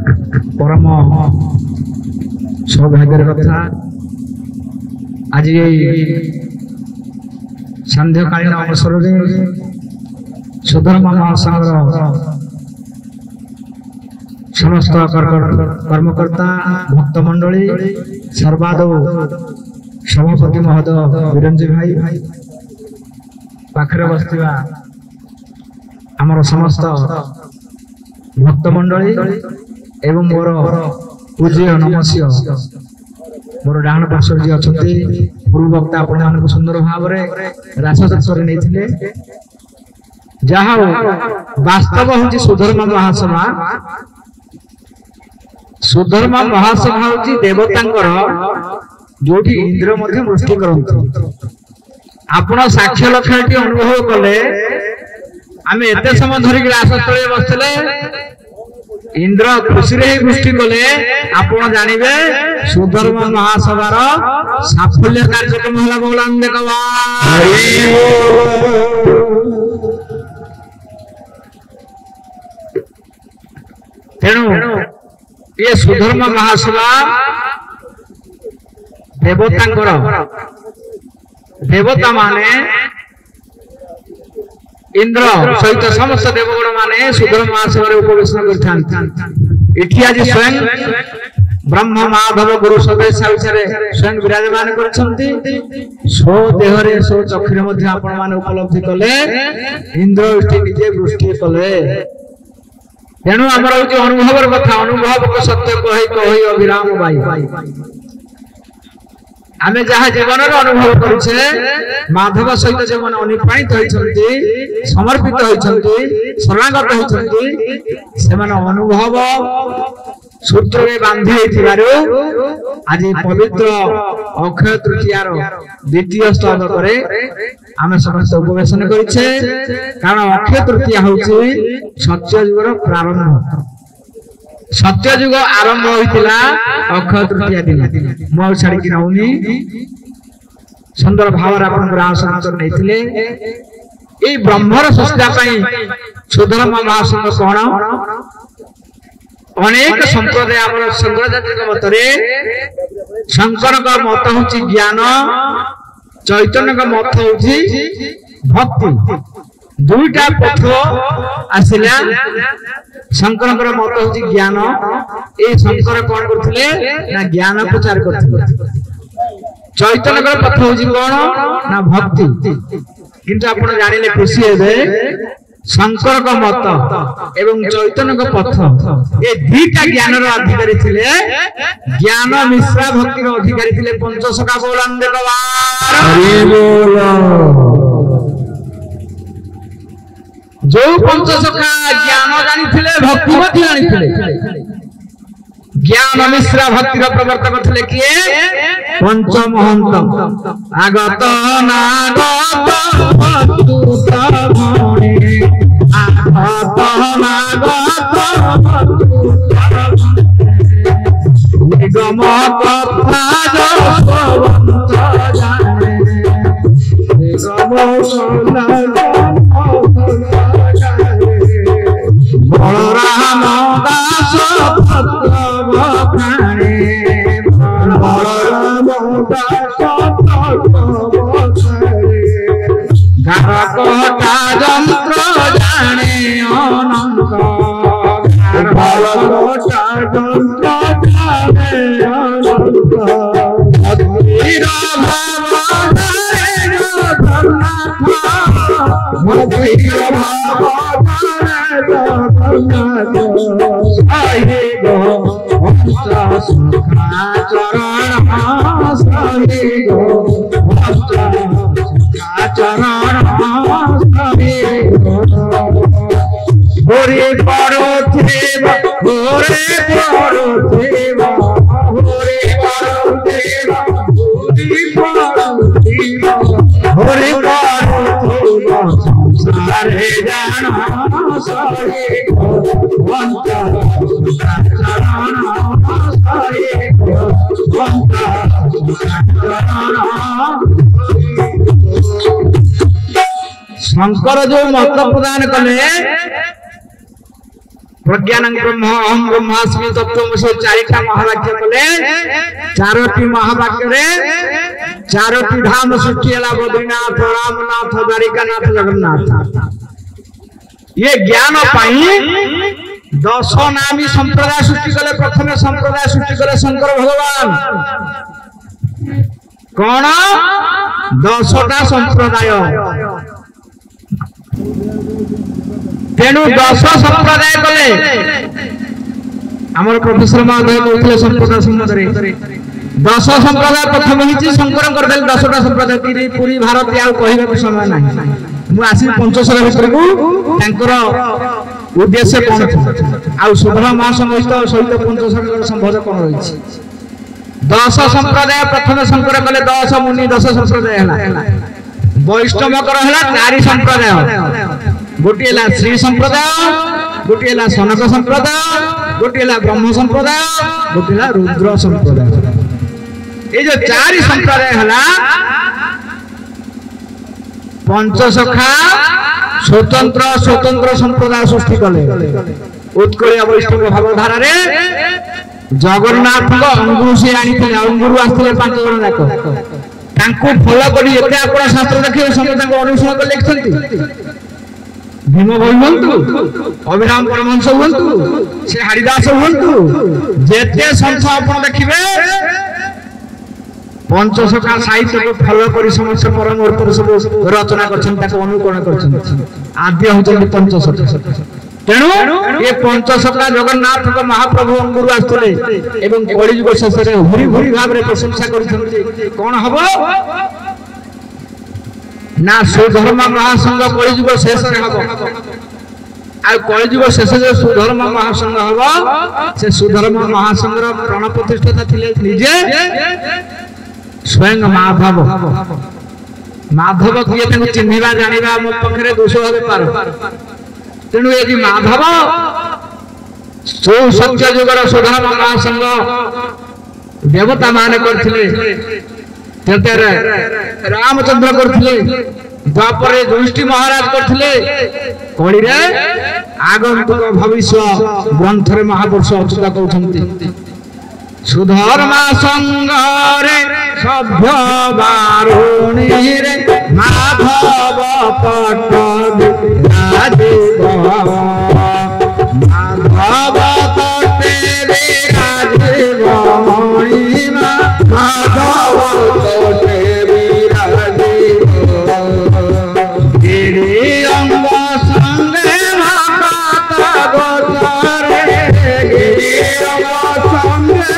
परम सौभाग्यर कथा आज संध्याकालीन अवसर में सुधर्मा महासंघर समस्त कर्मकर्ता भक्त मंडली सर्वादौ सभापति महोदय वीरंजी भाई पाखरे बसथिबा आमर समस्त भक्त मंडली एवं मोर पूज्य नमस्य मोर डाहन पार्श्व जी अच्छा पूर्व वक्ता अपन सुंदर भाव रासदर्शन नहीं जहा वास्तव हूँ सुधर्मा महासभा सुधर्मा महासभा हूँ देवतांकर जो इंद्र मृष्टि करते आपण साक्ष्य लक्षण अनुभव कले आम एत समय धरिक रासस्थल बसले इंद्र खुशी रे वृष्टि कले आपण जानिबे सुधर्मा महासभार साफल्य कार्यक्रम हला बोलान देखवा तेणु ये सुधर्मा महासभा देवता माने इंद्र सहित समस्त देवगण माने सुधर्मा महासभा उपवेशन करथांती आज स्वयं ब्रह्म माधव गुरु सदेश स्वयं विराजमान करछंती सो देहरे सो चक्षुरे मध्ये आपण माने उपलब्धि कले इंद्र निजे वृष्टि कले तेणु आमर जो अनुभव कथा अनुभव को सत्य कही अभिराम भाई आमे जहाँ जीवन अनुभव करुचे माधव सहित जो मैंने अनुप्राणित होती समर्पित होती शरणागत होती से अनुभव सूत्र में बांधे आज पवित्र अक्षय तृतीयार द्वितीय स्तव आम समस्त उपवेशन करिछे कारण अक्षय तृतीया हूँ सत्ययुगर प्रारंभ सत्ययुग आरंभ होता अक्षय तृतीया दिन मु छाड़ी नौनी सुंदर भाव आसन नहीं ब्रह्मर सृष्टि सुधर्मा महासंघ कौन अनेक संप्रदाय आम शंकराचार्य मतरे शंकर का मत हूँ ज्ञान चैतन्य का मत हूँ भक्ति दुईटा पथ आसला शंकर मत हूँ ज्ञान ये शंकर कौन करते ना ज्ञान प्रचार करते चैतन्य पथ हूँ कौन ना भक्ति किंतु आप जानिले खुशी हे शंकर का मत एवं चैतन्य का पथ ये दीटा ज्ञान अधिकारी थिले ज्ञान मिश्रा भक्ति अधिकारी थिले पंचसखा बोलन देखवा जो पंचसखा ज्ञान जानी भक्ति मत जानी ज्ञान मिश्रा भक्ति प्रवर्तक थे किए पंचमहंत आगत नागत निगम कथा बलराम दास बलराम दास यंत्र जाने अनंत शंकर जो मत प्रदान कले प्रज्ञानं ब्रह्म अहम ब्रह्मास्मि तत्त्वमसि चारिटा महावाक्य कले चारोटी महावाक्य रे चारोटी धाम सृष्टि ହେଲା बद्रीनाथ रामनाथ द्वारिकानाथ जगन्नाथ। ये ज्ञान पाई 10 नामी संप्रदाय सृष्टि कले। प्रथम संप्रदाय सृष्टि कले शंकर भगवान। कौन 10टा संप्रदाय तेणु 10 संप्रदाय कले। आमर प्रोफेसर महोदय कहते संप्रदाय संबंध 10 संप्रदाय प्रथम ही शंकर करदे 10टा संप्रदाय पूरी भारत आ कहवा समय ना मुझे आसी पंचशर भितर को उद्देश्य कौन आ सुधर्म महासंघ सहित पंचशर संबंध कौन रही 10 संप्रदाय प्रथम शंकर कले 10 मुनि 10 संप्रदाय वैष्णवकर है 4 संप्रदाय गोटे श्री संप्रदाय गोटे सनक संप्रदाय गोटे ब्रह्म संप्रदाय गोटे रुद्र संप्रदाय। ये जो 4 संप्रदाय है पंचसखा स्वतंत्र स्वतंत्र संप्रदाय सृष्टि कले। उत्कलिया वैष्णव भावधारा रे जगन्नाथ अंगुर से आनी अंगुर आसते 5 जन जाक फलो कर शास्त्र देखिए समस्त अनुसरण कर लिखते भीम भाई हूँ अभिराम परमहंस हूँ से हरिदास हूँ जेते संत आप देखिए पंचसखा साहित्य को फलो कर समस्त परम अर्थ सब रचना अनुकरण कर आद्य होती पंचसखा। तेणु ये पंचसखा जगन्नाथ महाप्रभु अंगुर आसते कलिजुग शेष भूरी भूरी भाव में प्रशंसा कर कौन हम ना सुधर्म महासंघ कलिजुग शेष हम कलिजुग शेष जो सुधर्म महासंघ हम से सुधर्म महासंघ प्राण प्रतिष्ठा थे निजे स्वयं माधव। माधव किए चिन्हवा जाना मो पाखे दोष भाव पार। तेणु ये माधव सत्य जुगर सुधर्म महासंघ देवता मान करथिले रामचंद्र करथिले द्वापर दृष्टि महाराज करथिले कड़ी रे आगंतुक भविष्य ग्रंथ रे महापुरुष अच्युत कहउछंती सुधर्मा संघ रे सभ्य बारुणी रे माधव पट विराजिब माधव पटे विराजिब मणिमा माधव पटे विराजिब गिरि अंग संगे भक्त गोचरे गिरि अंग संगे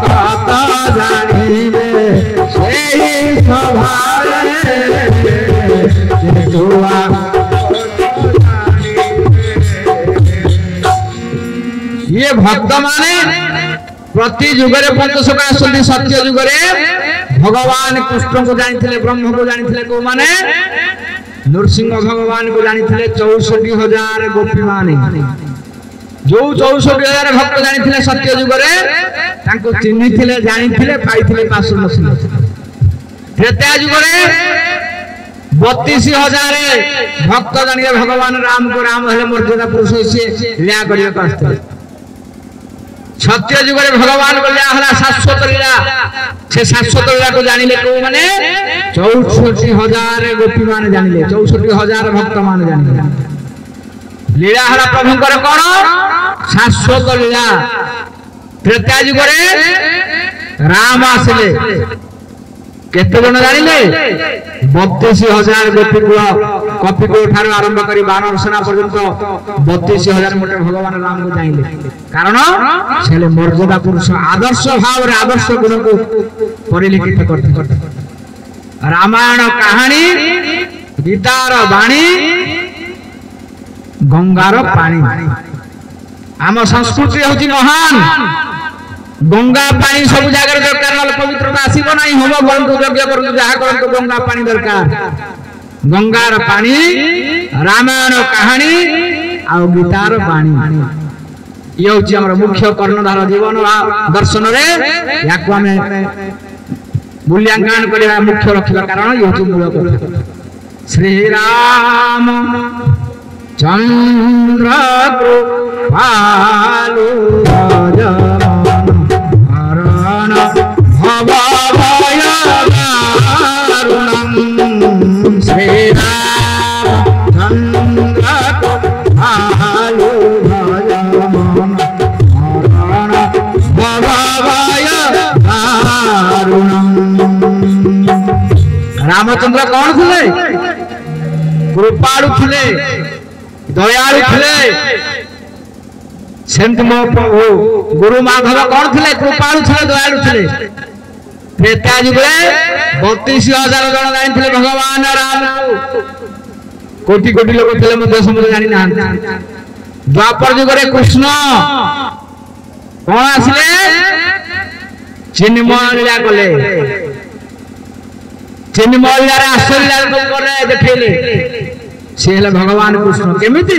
भक्त जानिबे ये भक्त माने प्रति जुगरे पंचसखा आसती सत्य जुगरे भगवान कृष्ण को जानी ब्रह्म को जानी को माने नृसिंह भगवान को जानी 64,000 गोपी माने जो 64,000 भक्त जानी सत्य जुगरे चिन्ही जानी पाई पास त्रेता जुगरे 32,000 भक्त जानिए भगवान राम को राम हेले मर्यादा पुरुष से लीला करते। सत्य जुगरे भगवान को लीला हला शाश्वत लीला से शाश्वत लीला को जानिले को माने 64,000 गोपी मान जानिले 64,000 भक्त मान जानिले लीला हला प्रभुंकर कोन शाश्वत लीला। त्रेता जुगरे राम आसले केते जन जानिले 32,000 गोपी कुल कपि को ठार आरंभ करी बानर सेना पर्यंत 32,000 मोटे भगवान राम को जानिले कारण सेले मर्यादा पुरुष आदर्श भाव रे आदर्श गुण को परिलिखित करते रामायण कहानी गीतार वाणी गंगार पानी आम संस्कृति होची महान गंगा पानी सब जगह दरकार ना पवित्रता आसीबो नाही होम करंतु यज्ञ करंतु जहा करंतु गंगा पानी दरकार गंगार पानी रामायण कहानी आ गीतार वाणी ये हूँ आम मुख्य कर्णधार जीवन दर्शन या मूल्यांकन करने मुख्य रखा कारण ये हूँ मूल कथा श्रीराम चंद्र कृपालु हरण भवभय दारुणं श्रीराम चंद्र कृपालु हरण भवभय दारुणं। रामचंद्र कौन थे? कृपालु थे, दयालु थे। सेमती मो प्रभु गुरु माधव कौन थे? कृपालु थे, दयालु थे। त्रेता युगे 32,000 जन जानी भगवान राम कोटि कोटि लोग थे समझ जानी ना। द्वापर युगे कृष्ण कौन आसिले? चिन्मय लीला कले, चिन्मय लीला आश्चर्य देखले से भगवान कृष्ण केमिति